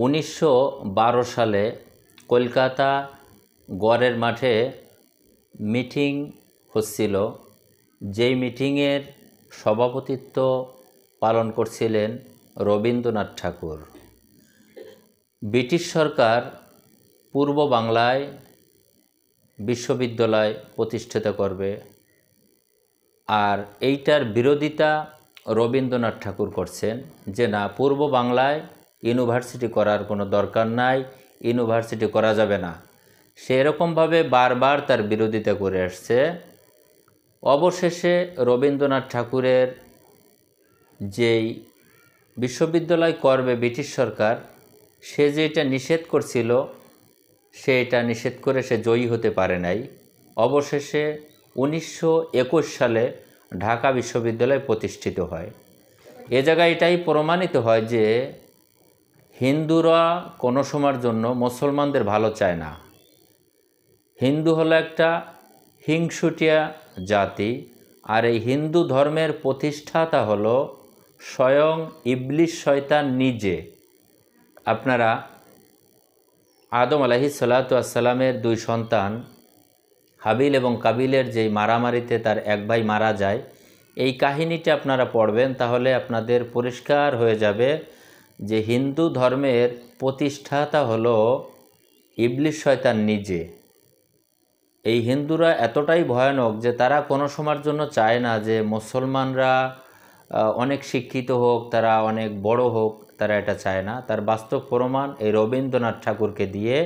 1912 সালে কলকাতা গড়ের মাঠে মিটিং হচ্ছিল, যেই মিটিংয়ের সভাপতিত্ব পালন করছিলেন রবীন্দ্রনাথ ঠাকুর। ব্রিটিশ সরকার পূর্ব বাংলায় বিশ্ববিদ্যালয় প্রতিষ্ঠিত করবে, আর এইটার বিরোধিতা রবীন্দ্রনাথ ঠাকুর করছেন যে না, পূর্ব বাংলায় ইউনিভার্সিটি করার কোনো দরকার নাই, ইউনিভার্সিটি করা যাবে না। সেরকমভাবে বারবার তার বিরোধিতা করে আসছে। অবশেষে রবীন্দ্রনাথ ঠাকুরের যেই বিশ্ববিদ্যালয় করবে ব্রিটিশ সরকার, সে যেটা নিষেধ করছিল সেটা নিষেধ করে সে জয়ী হতে পারে নাই। অবশেষে 1921 সালে ঢাকা বিশ্ববিদ্যালয় প্রতিষ্ঠিত হয়। এ জায়গায় এটাই প্রমাণিত হয় যে হিন্দুরা কোনো সময়ের জন্য মুসলমানদের ভালো চায় না। হিন্দু হলো একটা হিংসুটিয়া জাতি, আর এই হিন্দু ধর্মের প্রতিষ্ঠাতা হলো স্বয়ং ইবলিস শয়তান নিজে। আপনারা আদম আলাইহিসসালাতু ওয়াসসালামের দুই সন্তান হাবিল এবং কাবিলের যেই মারামারিতে তার এক ভাই মারা যায়, এই কাহিনীটা আপনারা পড়বেন, তাহলে আপনাদের পরিষ্কার হয়ে যাবে যে হিন্দু ধর্মের প্রতিষ্ঠাতা হলো ইবলিস শয়তান নিজে। এই হিন্দুরা এতটাই ভয়ানক যে তারা কোনো সময়ের জন্য চায় না যে মুসলমানরা অনেক শিক্ষিত হোক, তারা অনেক বড় হোক, তারা এটা চায় না। তার বাস্তব প্রমাণ এই রবীন্দ্রনাথ ঠাকুরকে দিয়ে